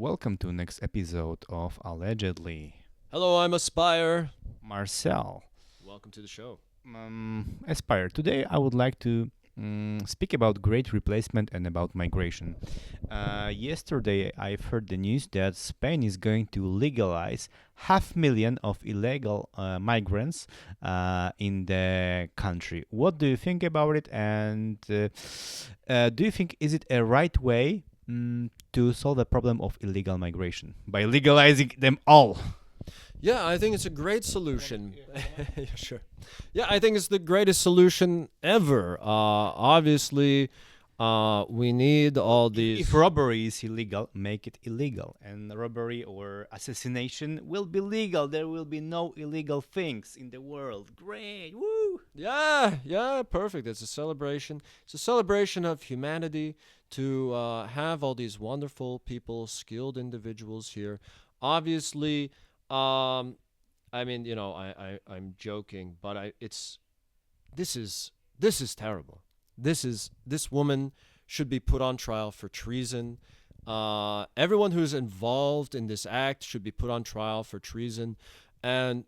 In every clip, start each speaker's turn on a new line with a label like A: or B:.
A: welcome to next episode of Allegedly.
B: Hello, I'm Aspire.
A: Marcel,
B: Welcome to the show.
A: Aspire. Today I would like to speak about great replacement and about migration. Yesterday I've heard the news that Spain is going to legalize 500,000 of illegal migrants in the country. What do you think about it? And do you think is it a right way to solve the problem of illegal migration by legalizing them all?
B: Yeah, I think it's a great solution. Yeah, sure. Yeah, I think it's the greatest solution ever. Obviously, we need all these.
A: If robbery is illegal, make it illegal. And robbery or assassination will be legal. There will be no illegal things in the world. Great. Woo!
B: Yeah, perfect. It's a celebration. It's a celebration of humanity to have all these wonderful people, skilled individuals here. Obviously, I mean, I'm joking, but this is terrible. This woman should be put on trial for treason. Everyone who's involved in this act should be put on trial for treason, and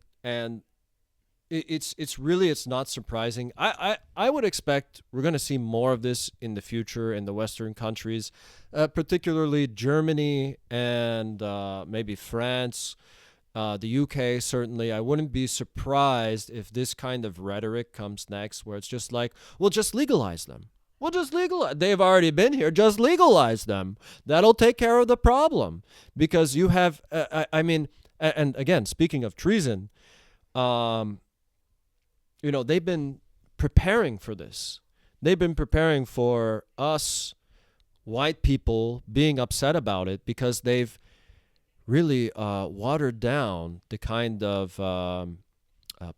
B: it's not surprising. I would expect we're going to see more of this in the future in the Western countries, particularly Germany and maybe France. The UK, certainly. I wouldn't be surprised if this kind of rhetoric comes next, where it's just like, we'll just legalize them. We'll just legalize. They've already been here. Just legalize them. That'll take care of the problem. Because you have, and again, speaking of treason, they've been preparing for this. They've been preparing for us white people being upset about it because they've really watered down the kind of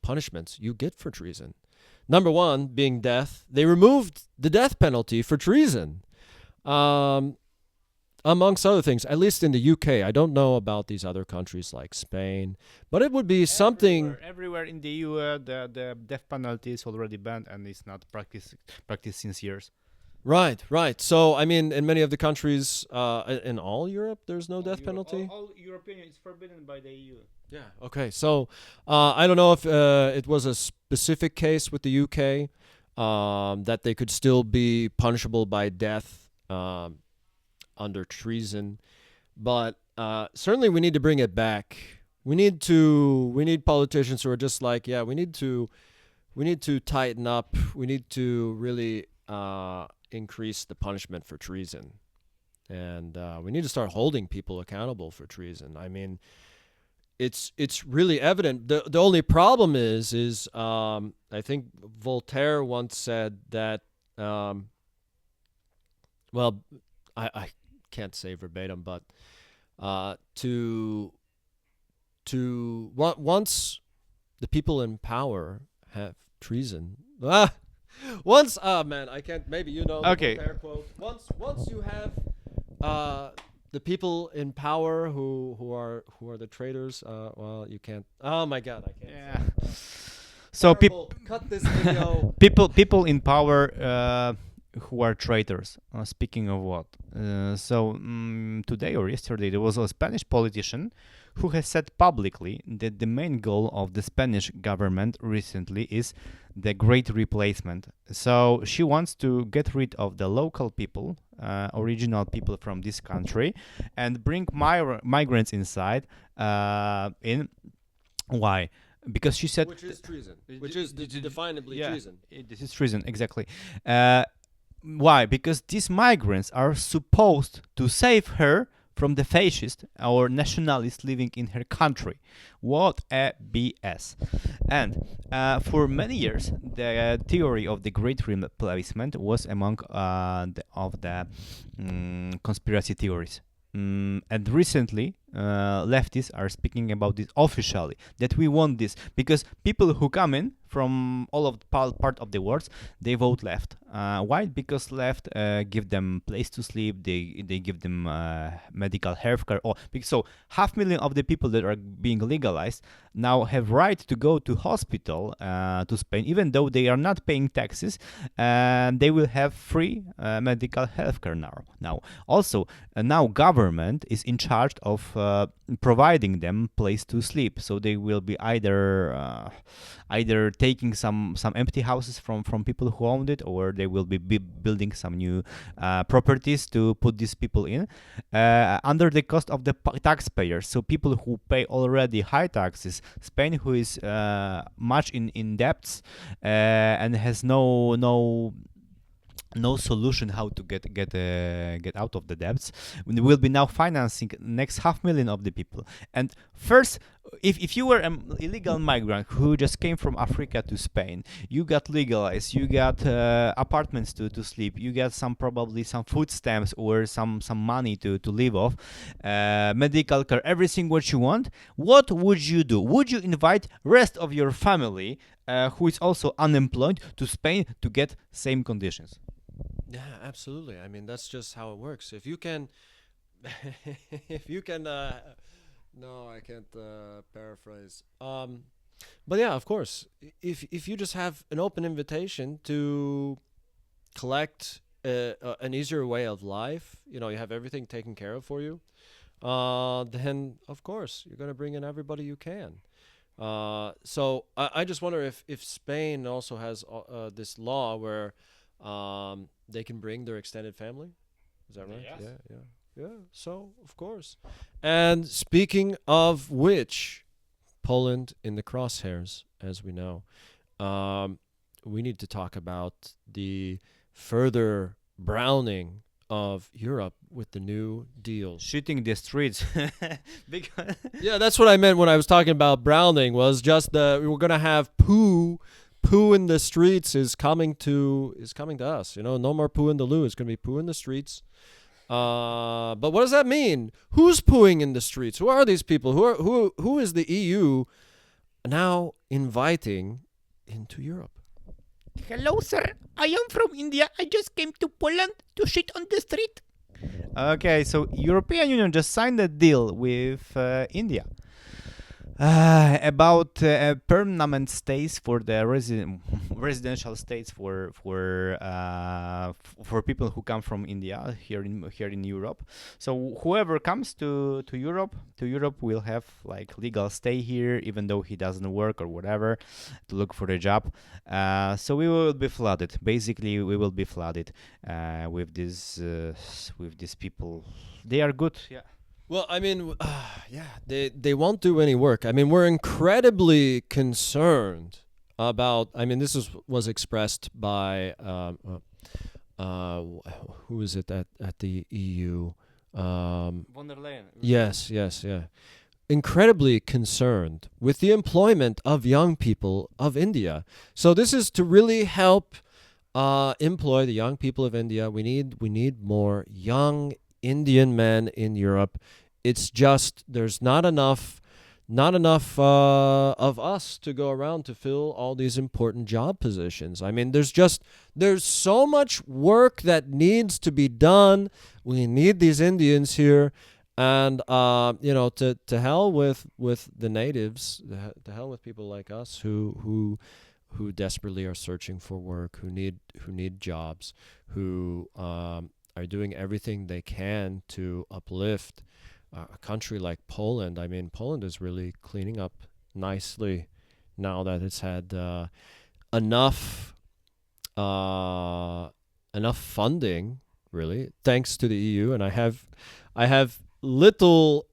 B: punishments you get for treason. Number one being death. They removed the death penalty for treason, amongst other things, at least in the UK. I don't know about these other countries like Spain, but it would be something.
A: Everywhere in the EU, the death penalty is already banned and it's not practiced since years.
B: Right. So, I mean, in many of the countries, in all Europe, there's no death penalty?
A: All European is forbidden by the EU.
B: Yeah. Okay. So, I don't know if it was a specific case with the UK that they could still be punishable by death under treason, but certainly we need to bring it back. We need politicians who are just like, yeah, we need to tighten up. We need to really increase the punishment for treason, and we need to start holding people accountable for treason. I mean, it's really evident. The only problem is I think Voltaire once said that well, I can't say verbatim, but once the people in power have treason. Once, man, I can't. Maybe you know.
A: Okay.
B: The Voltaire quote. Once you have the people in power who are the traitors. Well, you can't. Oh my God, I can't.
A: Yeah. So
B: Terrible. Cut this video.
A: people in power who are traitors. Speaking of what? Today or yesterday there was a Spanish politician who has said publicly that the main goal of the Spanish government recently is the great replacement. So she wants to get rid of the local people, original people from this country, and bring migrants inside. In why? Because she said,
B: Which is treason. Which is definably treason.
A: This is treason, exactly. Why? Because these migrants are supposed to save her from the fascist or nationalists living in her country. What a BS. And for many years, the theory of the great replacement was among the conspiracy theories. And recently, leftists are speaking about this officially, that we want this, because people who come in from all of the part of the world, they vote left. Why? Because left give them place to sleep, they give them medical health care. So 500,000 of the people that are being legalized now have right to go to hospital to Spain, even though they are not paying taxes, and they will have free medical health care now. Also, now government is in charge of providing them place to sleep, so they will be either taking some empty houses from people who owned it, or they will be building some new properties to put these people in under the cost of the taxpayers. So people who pay already high taxes, Spain, who is much in debts and has no solution how to get out of the debts, we will be now financing next 500,000 of the people. And first, if you were an illegal migrant who just came from Africa to Spain, you got legalized, you got apartments to sleep, you got probably some food stamps or some money to live off, medical care, everything what you want. What would you do? Would you invite rest of your family who is also unemployed to Spain to get same conditions?
B: Yeah, absolutely. I mean, that's just how it works. If you can, if you can, no, I can't paraphrase. But yeah, of course, if you just have an open invitation to collect an easier way of life, you have everything taken care of for you, then of course you're gonna bring in everybody you can. So I just wonder if Spain also has this law where they can bring their extended family. Is that right?
A: Yes.
B: Yeah, yeah, yeah. So of course. And speaking of which, Poland in the crosshairs, as we know. We need to talk about the further browning of Europe with the new deals.
A: Shooting the streets. Because
B: Yeah, that's what I meant when I was talking about browning. Was just we're gonna have poo in the streets is coming to us. No more poo in the loo. It's gonna be poo in the streets. But what does that mean? Who's pooing in the streets? Who are these people? Who is the EU now inviting into Europe?
A: hello, sir. I am from India. I just came to Poland to shit on the street. Okay, so European Union just signed a deal with India about permanent stays for the residential stays for people who come from India here in Europe. So whoever comes to Europe will have like legal stay here, even though he doesn't work or whatever, to look for a job. So we will be flooded. Basically, we will be flooded with these people. They are good, yeah.
B: Well, I mean, yeah, they won't do any work. I mean, we're incredibly concerned about. I mean, was expressed by who is it at the EU?
A: Von der Leyen.
B: Yes, yeah. Incredibly concerned with the employment of young people of India. So this is to really help employ the young people of India. We need more young Indian men in Europe. It's just there's not enough of us to go around to fill all these important job positions. I mean, there's so much work that needs to be done. We need these Indians here, and to hell with the natives, to hell with people like us who desperately are searching for work, who need jobs, who are doing everything they can to uplift a country like Poland. I mean, Poland is really cleaning up nicely now that it's had enough funding, really, thanks to the EU. And I have little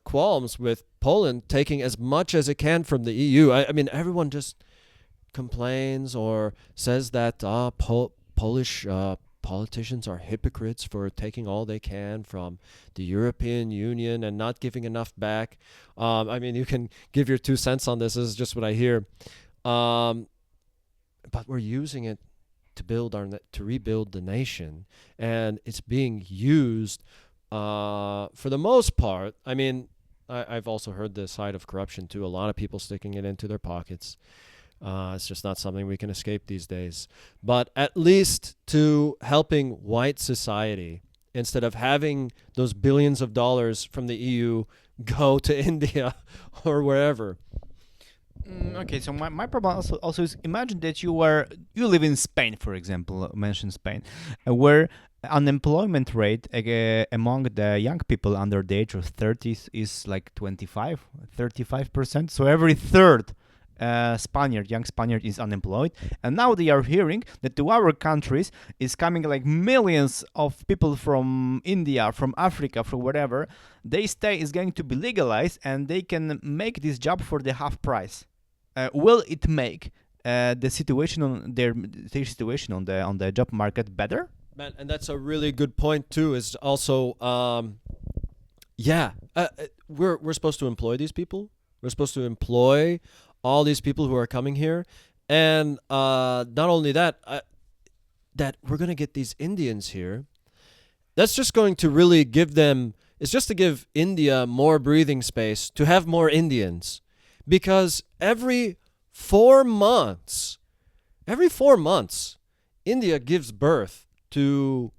B: qualms with Poland taking as much as it can from the EU. I mean, everyone just complains or says that Polish politicians are hypocrites for taking all they can from the European Union and not giving enough back. I mean, you can give your 2 cents on this. This is just what I hear. But we're using it to rebuild the nation, and it's being used for the most part, I mean, I've also heard the side of corruption too. A lot of people sticking it into their pockets. It's just not something we can escape these days. But at least to helping white society, instead of having those billions of dollars from the EU go to India or wherever.
A: Okay, so my problem also is, imagine that you live in Spain, for example, mention Spain, where unemployment rate among the young people under the age of 30s is like 35%. So every third young Spaniard is unemployed, and now they are hearing that to our countries is coming like millions of people from India, from Africa, from wherever. They stay is going to be legalized, and they can make this job for the half price. Will it make the situation on their situation on the job market better?
B: Man, and that's a really good point too. Is also, yeah, we're supposed to employ these people. We're supposed to employ all these people who are coming here, and not only that, that we're gonna get these Indians here. That's just going to really give them. It's just to give India more breathing space to have more Indians, because every 4 months, India gives birth to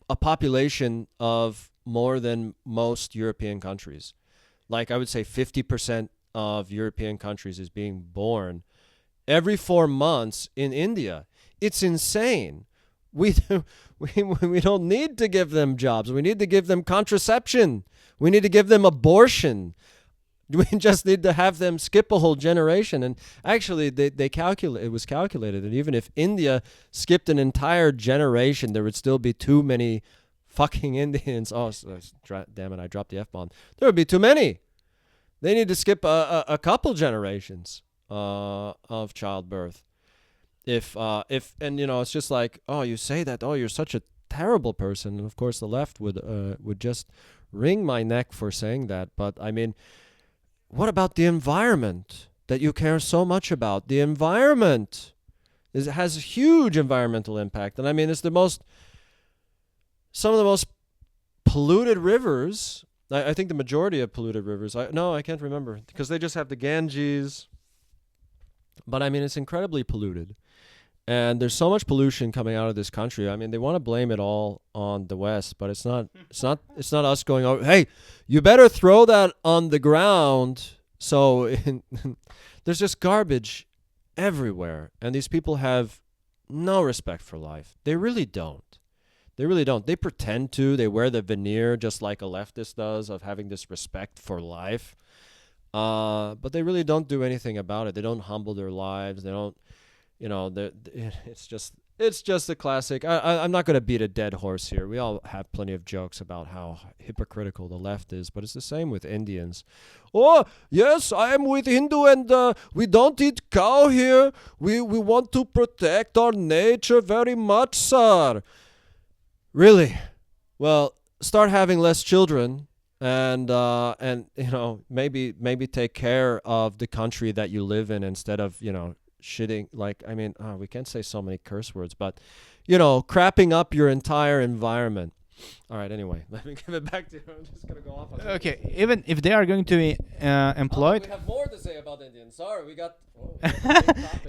B: a population of more than most European countries. Like I would say 50% of European countries is being born every 4 months in India. It's insane. We, we don't need to give them jobs. We need to give them contraception. We need to give them abortion. We just need to have them skip a whole generation. And actually, it was calculated that even if India skipped an entire generation, there would still be too many fucking Indians. Oh, damn it, I dropped the F-bomb. There would be too many. They need to skip a couple generations of childbirth. If and it's just like, oh, you say that, oh, you're such a terrible person. And of course, the left would just wring my neck for saying that. But I mean, what about the environment that you care so much about? The environment has a huge environmental impact. And I mean, it's some of the most polluted rivers. I think the majority of polluted rivers. I can't remember, because they just have the Ganges. But I mean, it's incredibly polluted. And there's so much pollution coming out of this country. I mean, they want to blame it all on the West, but it's not us going, oh, hey, you better throw that on the ground. So there's just garbage everywhere. And these people have no respect for life. They really don't. They pretend to. They wear the veneer just like a leftist does, of having this respect for life. But they really don't do anything about it. They don't humble their lives. They don't. It's just a classic. I'm not going to beat a dead horse here. We all have plenty of jokes about how hypocritical the left is, but it's the same with Indians. Oh, yes, I am with Hindu, and we don't eat cow here. We want to protect our nature very much, sir. Really? Well, start having less children, and maybe take care of the country that you live in, instead of shitting, like, I mean, we can't say so many curse words, but crapping up your entire environment. All right, anyway, let me give it back to you. I'm just gonna go off on that.
A: Okay, even if they are going to be employed,
B: we have more to say about Indians. Sorry, we got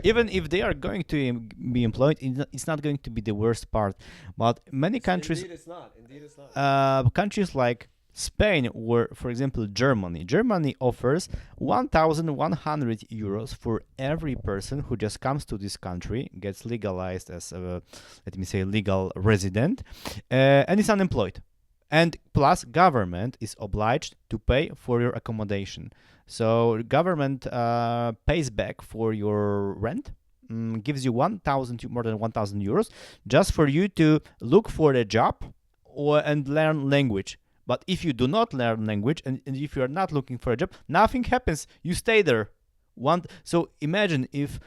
A: even if they are going to be employed, it's not going to be the worst part. But many countries,
B: Indeed, it's not.
A: countries like Spain, or for example Germany offers 1,100 euros for every person who just comes to this country, gets legalized as a, let me say, legal resident, and is unemployed. And plus, government is obliged to pay for your accommodation. So government pays back for your rent, gives you more than 1,000 euros, just for you to look for a job and learn language. But if you do not learn language, and if you are not looking for a job, nothing happens. You stay there. So imagine if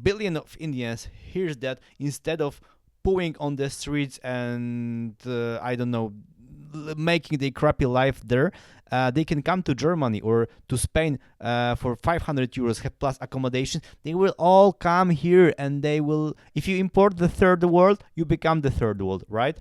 A: billion of Indians hears that, instead of pooing on the streets and I don't know, making their crappy life there, they can come to Germany or to Spain for 500 euros plus accommodation. They will all come here, and they will. If you import the third world, you become the third world, right?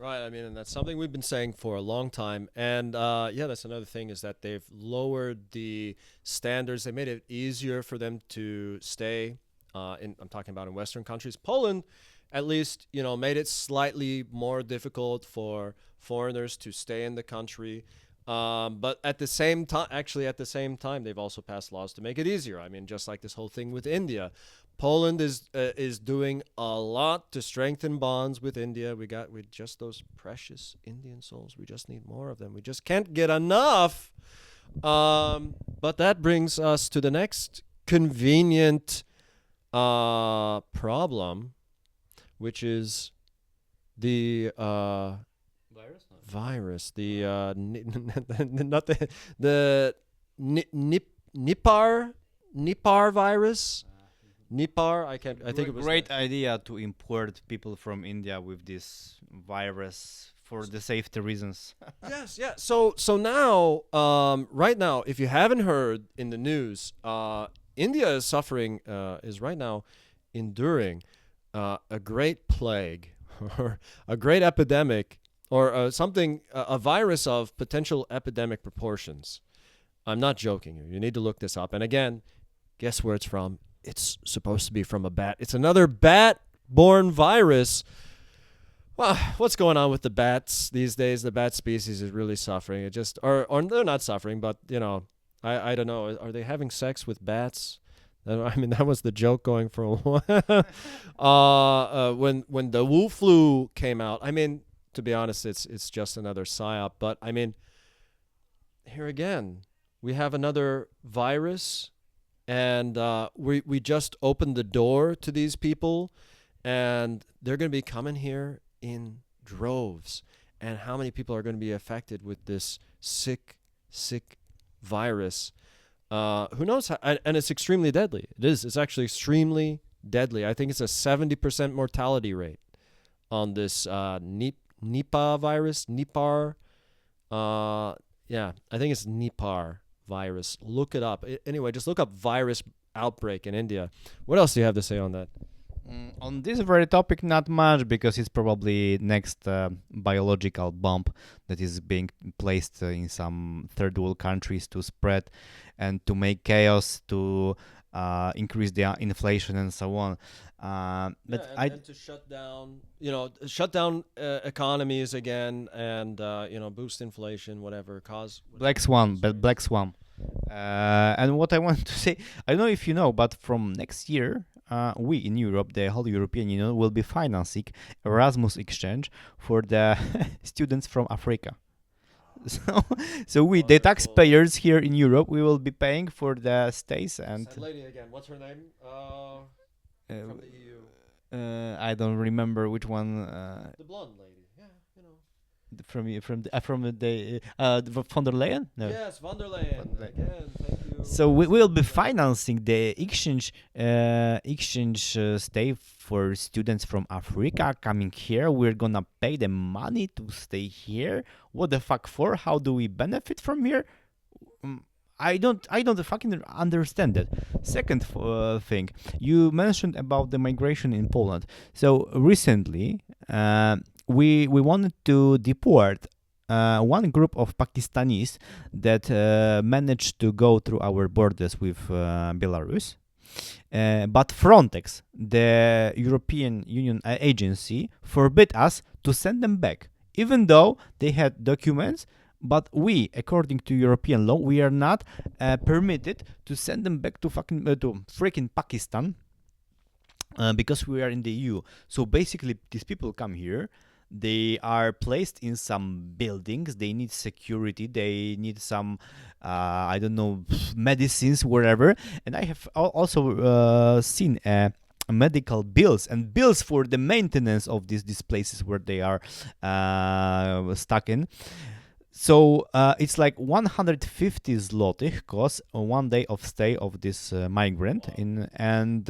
B: Right. I mean, and that's something we've been saying for a long time. And yeah, that's another thing is that they've lowered the standards. They made it easier for them to stay. I'm talking about in Western countries. Poland, at least, made it slightly more difficult for foreigners to stay in the country. But at the same time, actually, at the same time, they've also passed laws to make it easier. I mean, just like this whole thing with India. Poland is doing a lot to strengthen bonds with India. We just those precious Indian souls. We just need more of them. We just can't get enough. But that brings us to the next convenient problem, which is the virus. The not the Nipar virus. Nipar, I can't. I think it was
A: great idea to import people from India with this virus for the safety reasons.
B: Yes, yeah. So now, right now, if you haven't heard in the news, India is suffering, is right now enduring a great plague or a great epidemic or something, a virus of potential epidemic proportions. I'm not joking you. You need to look this up. And again, guess where it's from? It's supposed to be from a bat. It's another bat-borne virus. Well, what's going on with the bats these days? The bat species is really suffering. It just, or they're not suffering, but I don't know. Are they having sex with bats? I mean, that was the joke going for a while. When the Wu flu came out, I mean, to be honest, it's just another psyop. But I mean, here again, we have another virus. And we just opened the door to these people, and they're going to be coming here in droves. And how many people are going to be affected with this sick virus? Who knows? And it's extremely deadly. It is. It's actually extremely deadly. I think it's a 70% mortality rate on this Nipah virus. Nipar. Yeah, I think it's Nipar virus. Look it up. Anyway, just look up virus outbreak in India. What else do you have to say on that?
A: On this very topic, not much, because it's probably next biological bomb that is being placed in some third world countries to spread and to make chaos, to increase the inflation and so on.
B: And to shut down, economies again, and boost inflation, whatever, cause
A: Black Swan, Black Swan. And what I want to say, I don't know if you know, but from next year, we in Europe, the whole European Union, will be financing Erasmus exchange for the students from Africa. So we, the taxpayers here in Europe, we will be paying for the stays and.
B: That lady again. What's her name? From the EU.
A: I don't remember which one.
B: The blonde lady. Yeah,
A: From the von der Leyen. No.
B: Yes, von der Leyen. Again, thank you.
A: So we will be financing the exchange stay for students from Africa coming here. We're gonna pay them money to stay here. What the fuck for? How do we benefit from here? I don't fucking understand that. Second thing, you mentioned about the migration in Poland. So recently, we wanted to deport one group of Pakistanis that managed to go through our borders with Belarus. But Frontex, the European Union agency, forbid us to send them back, even though they had documents. But we, according to European law, we are not permitted to send them back to freaking Pakistan because we are in the EU. So basically, these people come here. They are placed in some buildings. They need security. They need some, I don't know, medicines, whatever. And I have also seen medical bills and bills for the maintenance of these places where they are stuck in. So it's like 150 zlotych costs 1 day of stay of this migrant in, and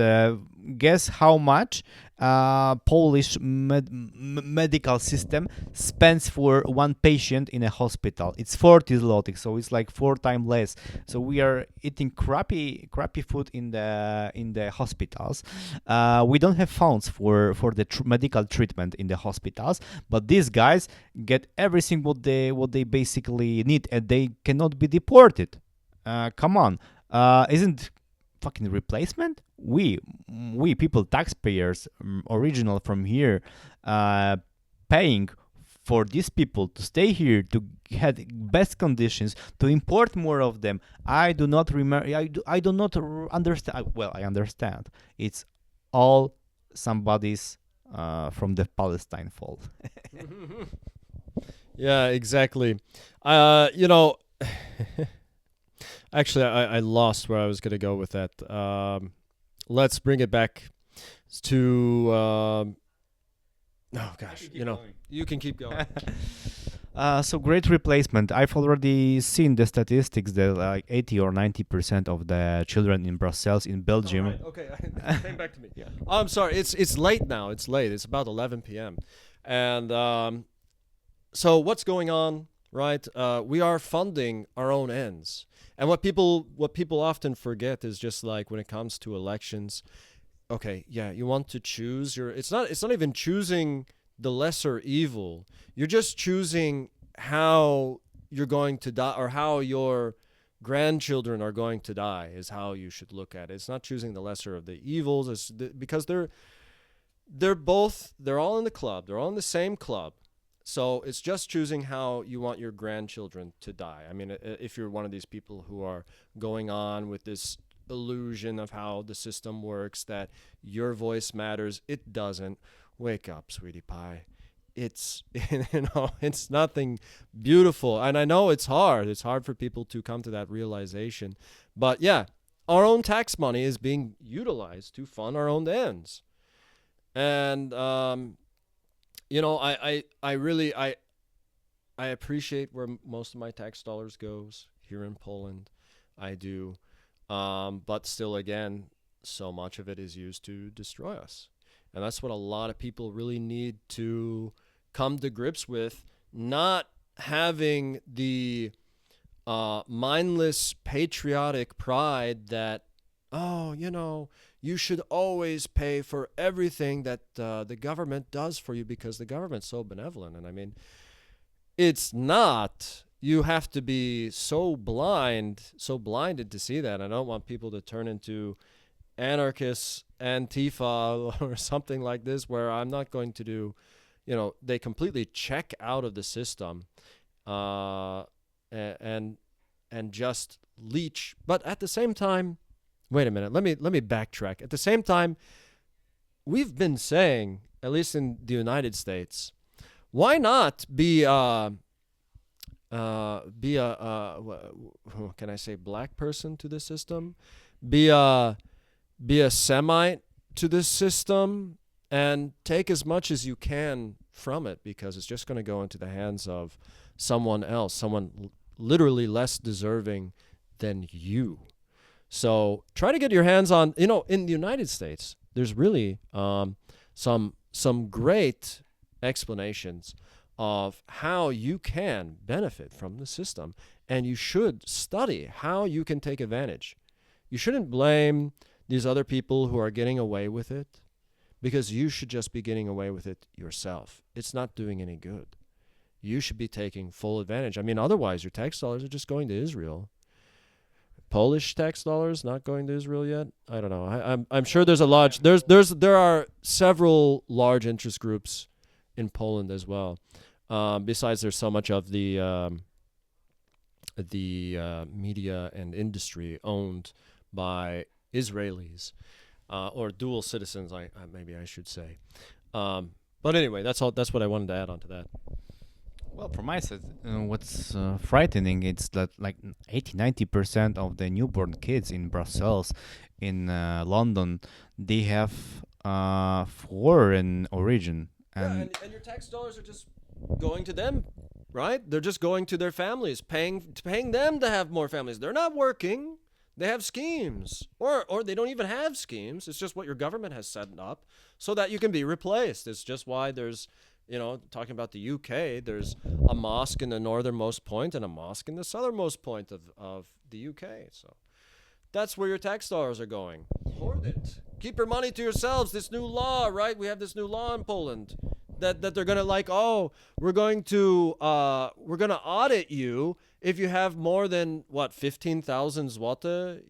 A: guess how much Polish medical system spends for one patient in a hospital. It's 40 zlotys, so it's like 4 times less. So we are eating crappy food in the hospitals. We don't have funds for the medical treatment in the hospitals, but these guys get everything what they basically need, and they cannot be deported. Come on, isn't fucking replacement? We people, taxpayers, original from here, uh, paying for these people to stay here, to have best conditions, to import more of them. I do not remember. I do not understand. Well, I understand. It's all somebody's from the Palestine fault.
B: Yeah, exactly. You know, actually, I lost where I was going to go with that. Let's bring it back to. Oh gosh, you can keep going.
A: So great replacement. I've already seen the statistics that like 80 or 90% of the children in Brussels, in Belgium.
B: Alright, okay, it came back to me. Yeah. I'm sorry. It's late now. It's late. It's about 11 p.m. And so what's going on? Right. We are funding our own ends. And what people often forget is just like when it comes to elections. Okay, yeah, you want to choose your. It's not even choosing the lesser evil. You're just choosing how you're going to die, or how your grandchildren are going to die, is how you should look at it. It's not choosing the lesser of the evils, because they're all in the club. They're all in the same club. So it's just choosing how you want your grandchildren to die. I mean, if you're one of these people who are going on with this illusion of how the system works, that your voice matters, it doesn't. Wake up, sweetie pie. It's it's nothing beautiful. And I know it's hard. It's hard for people to come to that realization. But yeah, our own tax money is being utilized to fund our own ends. And I really I appreciate where most of my tax dollars goes here in Poland. I do. But still, again, so much of it is used to destroy us. And that's what a lot of people really need to come to grips with, not having the mindless patriotic pride that, oh, you should always pay for everything that the government does for you because the government's so benevolent. And I mean, it's not. You have to be so blinded to see that. I don't want people to turn into anarchists, Antifa, or something like this, where I'm not going to do, they completely check out of the system, and just leech. But at the same time, wait a minute, let me backtrack. At the same time, we've been saying, at least in the United States, why not be a can I say black person to the system? Be a Semite to this system, and take as much as you can from it, because it's just going to go into the hands of someone else, someone literally less deserving than you. So try to get your hands on, in the United States, there's really some great explanations of how you can benefit from the system, and you should study how you can take advantage. You shouldn't blame these other people who are getting away with it, because you should just be getting away with it yourself. It's not doing any good. You should be taking full advantage. I mean, otherwise your tax dollars are just going to Israel. Polish tax dollars not going to Israel yet? I don't know. I'm sure there's a large there are several large interest groups in Poland as well. Besides, there's so much of the media and industry owned by Israelis, or dual citizens. Maybe I should say. But anyway, that's all. That's what I wanted to add on to that.
A: Well, from my side, what's frightening is that like 80-90% of the newborn kids in Brussels, in London, they have foreign origin. And
B: your tax dollars are just going to them, right? They're just going to their families, paying them to have more families. They're not working. They have schemes, or they don't even have schemes. It's just what your government has set up so that you can be replaced. It's just why there's, talking about the UK, there's a mosque in the northernmost point and a mosque in the southernmost point of the UK. So that's where your tax dollars are going. Hoard it. Keep your money to yourselves. This new law, right? We have this new law in Poland that they're gonna we're gonna audit you if you have more than 15,000 zloty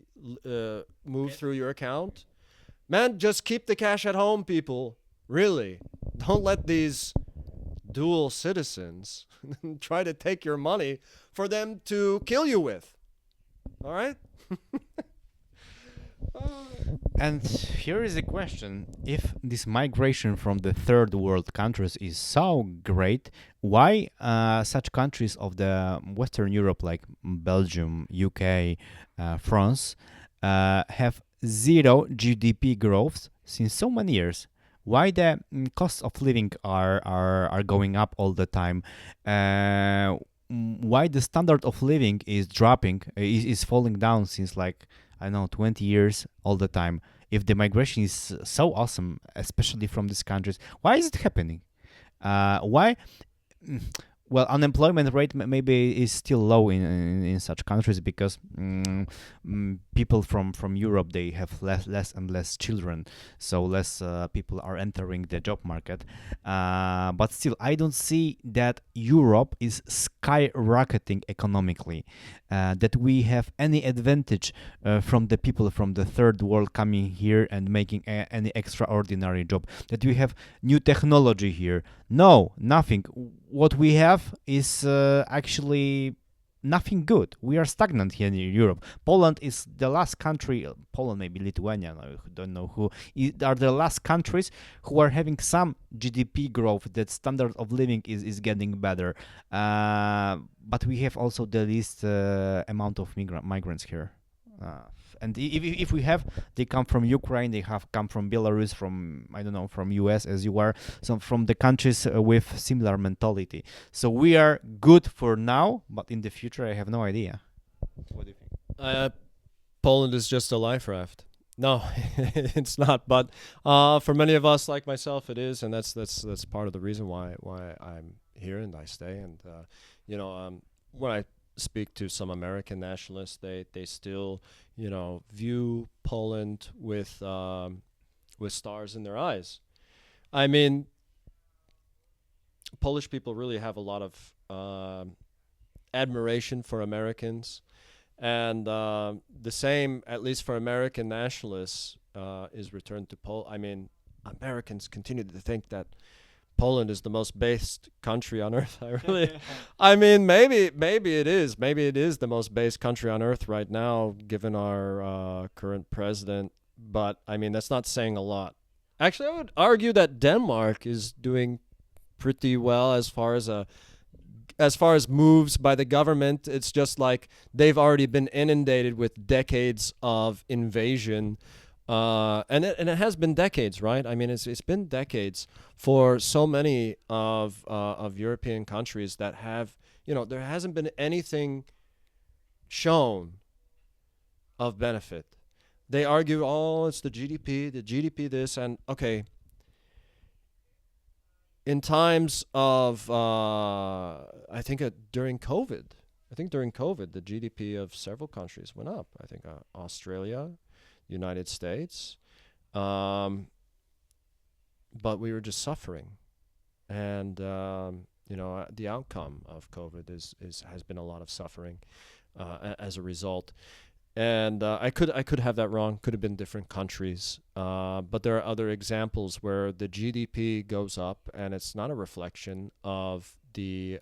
B: move through your account. Man, just keep the cash at home, people. Really, don't let these dual citizens try to take your money for them to kill you with. All right.
A: And here is a question. If this migration from the third world countries is so great, why such countries of the Western Europe like Belgium, UK, France have zero GDP growth since so many years? Why the costs of living are going up all the time? Why the standard of living is dropping, is falling down since like I don't know 20 years all the time? If the migration is so awesome, especially from these countries, why is it happening? Why? mm, Well, unemployment rate maybe is still low in such countries because people from Europe, they have less and less children, so less people are entering the job market. But still, I don't see that Europe is skyrocketing economically. That we have any advantage from the people from the third world coming here and making any extraordinary job. That we have new technology here. No, nothing. What we have is actually nothing good. We are stagnant here in Europe. Poland is the last country, Poland, maybe Lithuania, I don't know who, are the last countries who are having some GDP growth, that standard of living is getting better. But we have also the least amount of migrants here. And if we have, they come from Ukraine, they have come from Belarus, from, I don't know, from US as you are, so from the countries with similar mentality. So we are good for now, but in the future, I have no idea. What do you think?
B: Poland is just a life raft. No, it's not. But for many of us, like myself, it is, and that's part of the reason why I'm here and I stay. And when I speak to some American nationalists, they still view Poland with stars in their eyes. I mean, Polish people really have a lot of admiration for Americans, and the same, at least for American nationalists, is returned to Poland. I mean, Americans continue to think that Poland is the most based country on earth. I mean, maybe it is. Maybe it is the most based country on earth right now, given our current president. But I mean, that's not saying a lot. Actually, I would argue that Denmark is doing pretty well as far as moves by the government. It's just like they've already been inundated with decades of invasion. And it has been decades, right? I mean, it's been decades for so many of European countries that have, there hasn't been anything shown of benefit. They argue, oh, it's the GDP this, and okay. In times of, I think during COVID, the GDP of several countries went up. I think Australia, United States, but we were just suffering, and the outcome of COVID has been a lot of suffering as a result. And I could have that wrong. Could have been different countries, but there are other examples where the GDP goes up, and it's not a reflection of the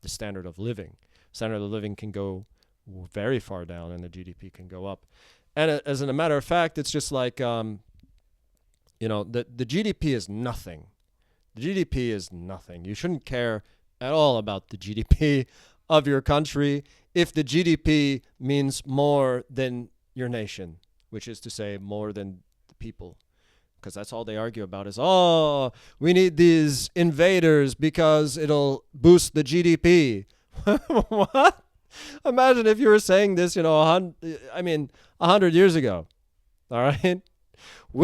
B: standard of living. Standard of living can go very far down, and the GDP can go up. And as a matter of fact, it's just like, the GDP is nothing. The GDP is nothing. You shouldn't care at all about the GDP of your country if the GDP means more than your nation, which is to say more than the people. Because that's all they argue about is, oh, we need these invaders because it'll boost the GDP. What? Imagine if you were saying this, I mean, 100 years ago. All right.